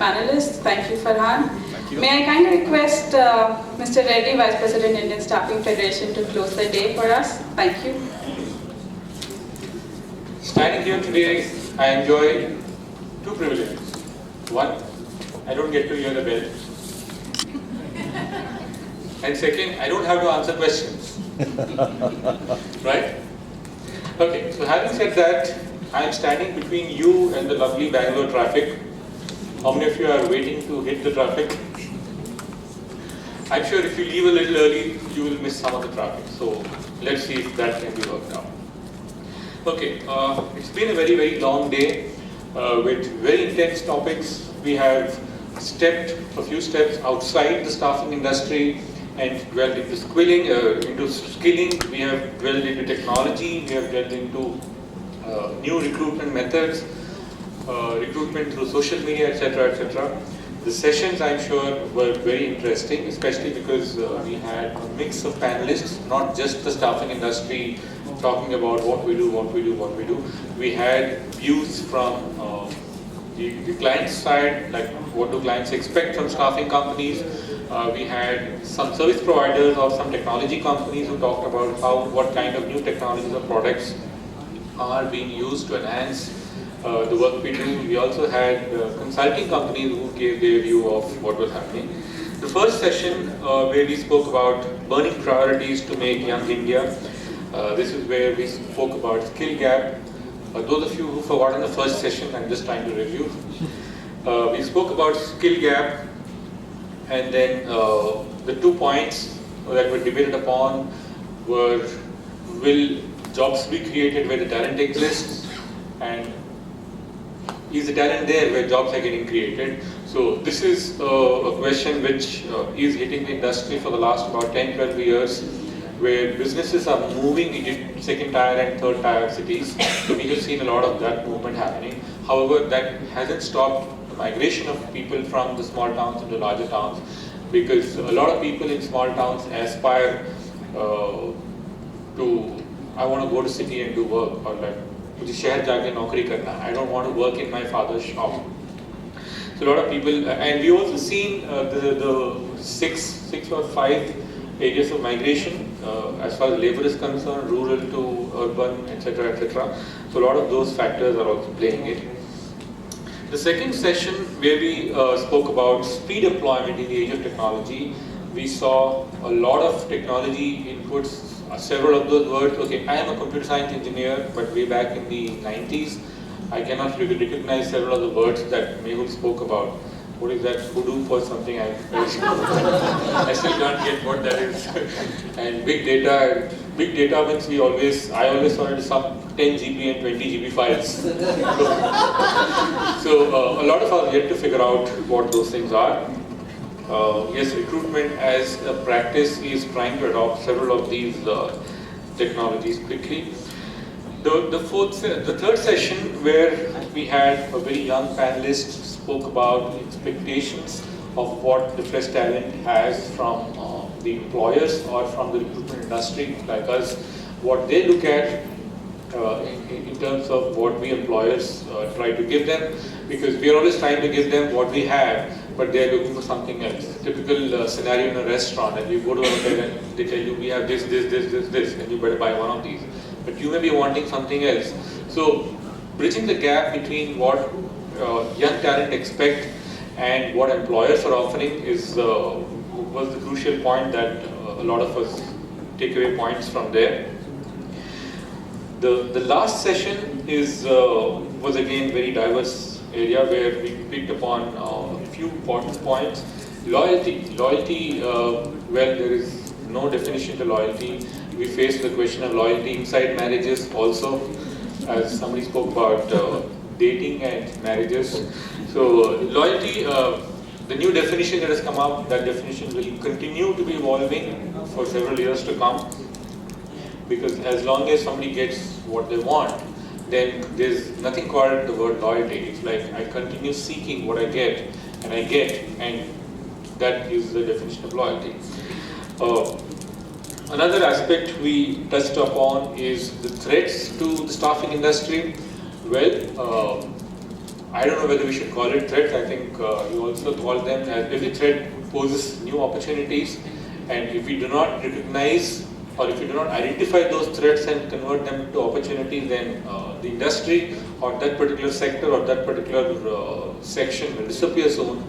Panelists, thank you, Farhan. Thank you. May I kindly request Mr. Reddy, Vice President, Indian Staffing Federation, to close the day for us? Thank you. Standing here today, I enjoy two privileges. One, I don't get to hear the bell. And second, I don't have to answer questions. Right? Okay, so having said that, I am standing between you and the lovely Bangalore traffic. How many of you are waiting to hit the traffic? I'm sure if you leave a little early, you will miss some of the traffic. So let's see if that can be worked out. Okay, it's been a very, very long day with very intense topics. We have stepped a few steps outside the staffing industry and dwelled into skilling. We have dwelled into technology. We have dwelled into new recruitment methods, recruitment through social media, etc., etc. The sessions, I'm sure, were very interesting, especially because we had a mix of panelists, not just the staffing industry, talking about what we do. We had views from the client side, like what do clients expect from staffing companies. We had some service providers or some technology companies who talked about what kind of new technologies or products are being used to enhance the work we do. We also had consulting companies who gave their view of what was happening. The first session where we spoke about burning priorities to make young India. This is where we spoke about skill gap. Those of you who forgotten the first session, I'm just trying to review. We spoke about skill gap, and then the 2 points that were debated upon were, will jobs be created where the talent exists, and is the talent there where jobs are getting created? So this is a question which is hitting the industry for the last about 10-12 years, where businesses are moving into second tier and third tier cities. So we have seen a lot of that movement happening. However, that hasn't stopped the migration of people from the small towns into larger towns, because a lot of people in small towns aspire to, I want to go to city and do work, or like, मुझे शहर जाके नौकरी करना है. I don't want to work in my father's shop. So a lot of people, and we also seen the six or five areas of migration as far as labor is concerned, rural to urban, etc., etc. So a lot of those factors are also playing it. The second session, where we spoke about speed employment in the age of technology, we saw a lot of technology inputs. Several of those words, okay, I am a computer science engineer, but way back in the 90s, I cannot really recognize several of the words that Mehul spoke about. What is that? Hadoop or something? I still can't get what that is. And big data means I always wanted some 10 GB and 20 GB files. So a lot of us are yet to figure out what those things are. Yes, recruitment as a practice is trying to adopt several of these technologies quickly. The third session, where we had a very young panelist spoke about expectations of what the fresh talent has from the employers or from the recruitment industry like us, what they look at in terms of what we employers try to give them, because we are always trying to give them what we have, but they are looking for something else. Typical scenario in a restaurant, and you go to a hotel and they tell you, we have this, and you better buy one of these. But you may be wanting something else. So bridging the gap between what young talent expect and what employers are offering was the crucial point that a lot of us take away points from there. The last session was again very diverse area, where we picked upon a few important points. Loyalty, well, there is no definition to loyalty. We face the question of loyalty inside marriages also, as somebody spoke about dating and marriages. So loyalty, the new definition that has come up, that definition will continue to be evolving for several years to come, because as long as somebody gets what they want, then there's nothing called the word loyalty. It's like I continue seeking what I get, and that is the definition of loyalty. Another aspect we touched upon is the threats to the staffing industry. Well, I don't know whether we should call it threats. I think you also call them, as every threat poses new opportunities, and if we do not recognize or if we do not identify those threats and convert them to opportunities, then the industry or that particular sector or that particular section will disappear soon.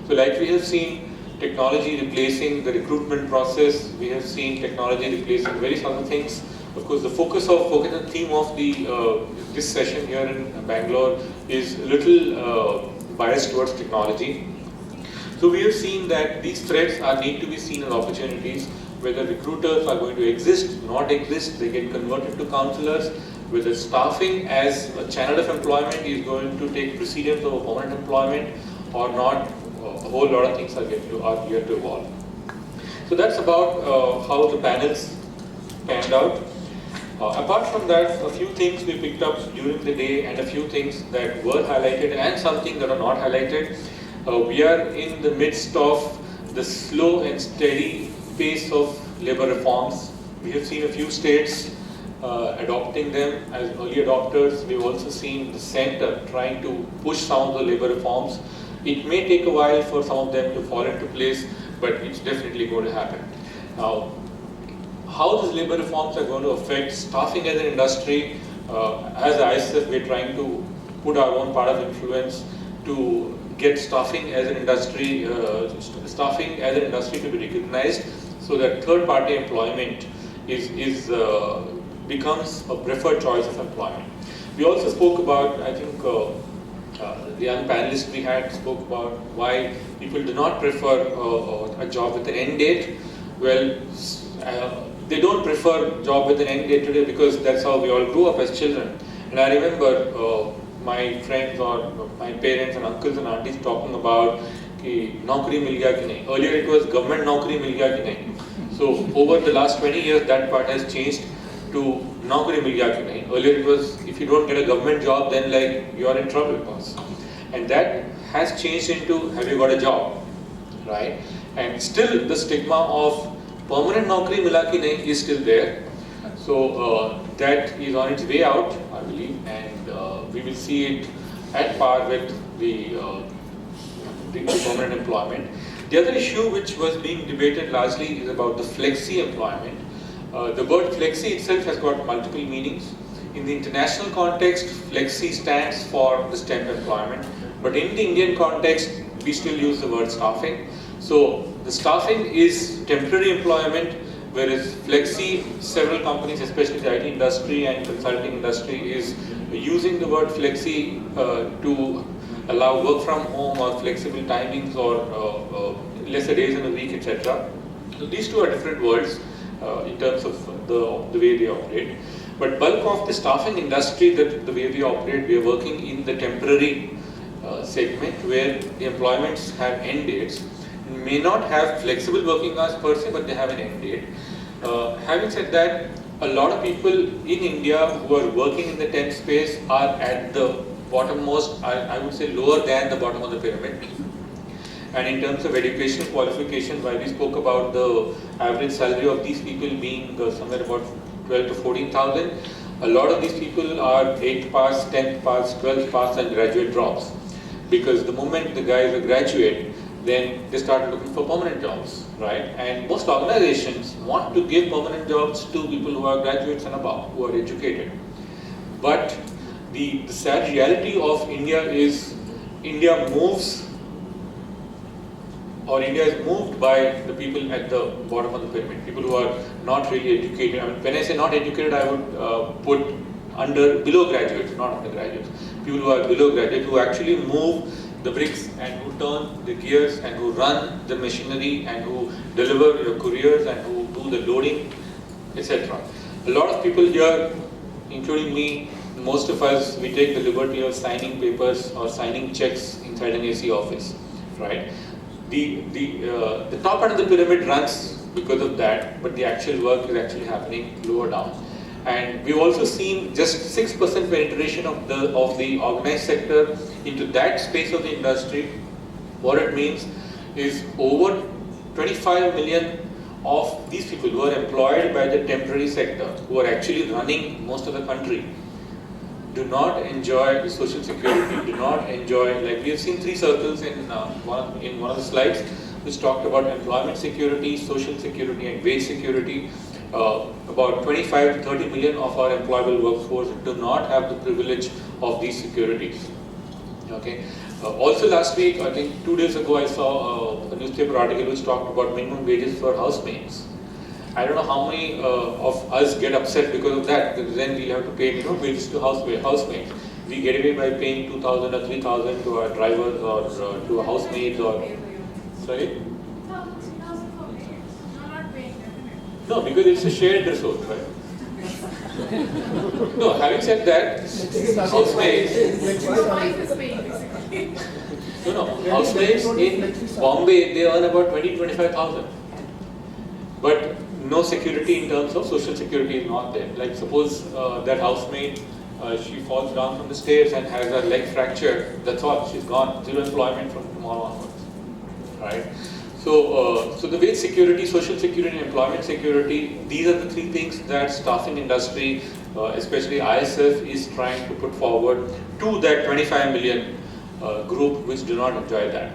So like we have seen technology replacing the recruitment process, we have seen technology replacing various other things. Of course, the focus and theme of this session here in Bangalore is a little biased towards technology. So we have seen that these threats need to be seen as opportunities. Whether recruiters are going to exist, not exist, they get converted to counselors. Whether staffing as a channel of employment is going to take precedence over permanent employment or not, a whole lot of things are yet to evolve. So that's about how the panels panned out. Apart from that, a few things we picked up during the day and a few things that were highlighted and something that are not highlighted. We are in the midst of the slow and steady pace of labor reforms. We have seen a few states adopting them as early adopters. We've also seen the center trying to push some of the labor reforms. It may take a while for some of them to fall into place, but it's definitely going to happen. Now, how these labor reforms are going to affect staffing as an industry, as ISF, we're trying to put our own part of influence to get staffing as an industry, to be recognized, so that third-party employment becomes a preferred choice of employment. We also spoke about, I think, the young panelist we had spoke about why people do not prefer a job with an end date. Well, they don't prefer job with an end date today because that's how we all grew up as children. And I remember my friends or my parents and uncles and aunties talking about कि नौकरी मिल गया कि नहीं. Earlier it was government नौकरी मिल गया कि नहीं. So over the last 20 years that part has changed to नौकरी मिल गया कि नहीं. Earlier it was if you don't get a government job then like you are in trouble, boss. And that has changed into have you got a job, right? And still the stigma of permanent नौकरी मिला कि नहीं is still there. So that is on its way out, I believe, and we will see it at par with the permanent employment. The other issue which was being debated largely is about the flexi employment. The word flexi itself has got multiple meanings. In the international context, flexi stands for the STEM employment, but in the Indian context, we still use the word staffing. So the staffing is temporary employment, whereas flexi, several companies, especially the IT industry and consulting industry, is using the word flexi to allow work from home or flexible timings or lesser days in a week, etc. So these two are different words in terms of the way they operate. But bulk of the staffing industry, the way we operate, we are working in the temporary segment where the employments have end dates. May not have flexible working hours per se, but they have an end date. Having said that, a lot of people in India who are working in the temp space are at the bottommost, I would say lower than the bottom of the pyramid. And in terms of educational qualification, while we spoke about the average salary of these people being somewhere about 12 to 14,000, a lot of these people are 8th pass, 10th pass, 12th pass and graduate drops. Because the moment the guys are graduate, then they start looking for permanent jobs, right? And most organizations want to give permanent jobs to people who are graduates and above, who are educated. But the sad reality of India is India is moved by the people at the bottom of the pyramid, people who are not really educated. I mean, when I say not educated, I would put below graduates, not undergraduates. People who are below graduate, who actually move the bricks and who turn the gears and who run the machinery and who deliver your couriers and who do the loading, etc. A lot of people here, including me, most of us, we take the liberty of signing papers or signing checks inside an AC office, right? The top end of the pyramid runs because of that, but the actual work is actually happening lower down. And we've also seen just 6% penetration of the organized sector into that space of the industry. What it means is over 25 million of these people who are employed by the temporary sector, who are actually running most of the country, do not enjoy the social security, do not enjoy, like we have seen 3 circles in one of the slides, which talked about employment security, social security and wage security. About 25 to 30 million of our employable workforce do not have the privilege of these securities. Okay. Also last week, I think 2 days ago, I saw a newspaper article which talked about minimum wages for housemaids. I don't know how many of us get upset because of that, because then we have to pay minimum wages to housemaids. We get away by paying 2,000 or 3,000 to our drivers or to our housemaid or... Sorry? No, because it's a shared resource, right? No, having said that, housemaids... No, housemaids in Bombay, they earn about 20-25,000. But no security in terms of social security is not there. Like suppose that housemaid, she falls down from the stairs and has her leg fractured, that's all, she's gone, zero employment from tomorrow onwards, right? So, so the wage security, social security and employment security, these are the 3 things that staffing industry, especially ISF, is trying to put forward to that 25 million group which do not enjoy that.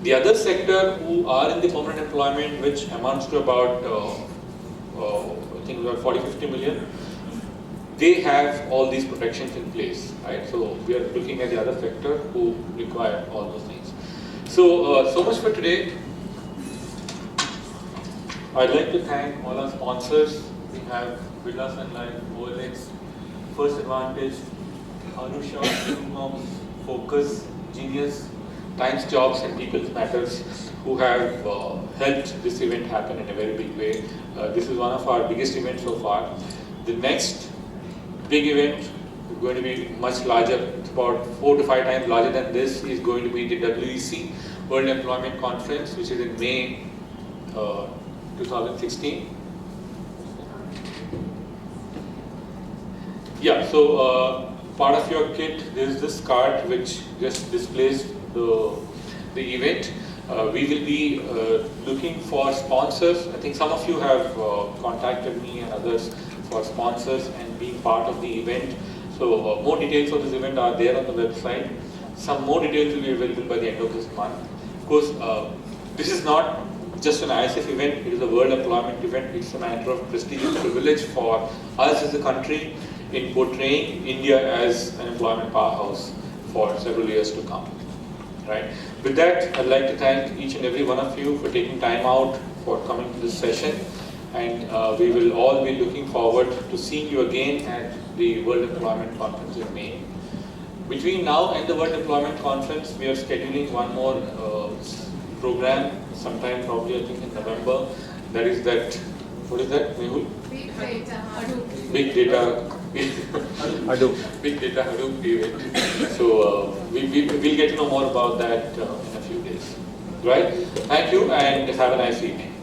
The other sector who are in the permanent employment, which amounts to about, I think about 40-50 million, they have all these protections in place, right? So we are looking at the other sector who require all those things. So, so much for today. I'd like to thank all our sponsors. We have Birla Sun Life, OLX, First Advantage, Anusha, Homes, Focus, Genius, Times Jobs and People's Matters, who have helped this event happen in a very big way. This is one of our biggest events so far. The next big event is going to be much larger. It's about 4 to 5 times larger than this. Is going to be the WEC, World Employment Conference, which is in May 2016. Yeah, so part of your kit, there is this card which just displays the event. We will be looking for sponsors. I think some of you have contacted me and others for sponsors and being part of the event. So more details of this event are there on the website. Some more details will be available by the end of this month. Of course, this is not just an ISF event, it is a world employment event. It's a matter of prestige and privilege for us as a country in portraying India as an employment powerhouse for several years to come. Right. With that, I'd like to thank each and every one of you for taking time out for coming to this session, and we will all be looking forward to seeing you again at the World Employment Conference in May. Between now and the World Employment Conference, we are scheduling one more program, sometime probably I think in November. That is that, what is that, Mehul? Big data, Hadoop. Big data. Hadoop. Big data Hadoop event. So we'll get to know more about that in a few days. Right? Thank you and have a nice evening.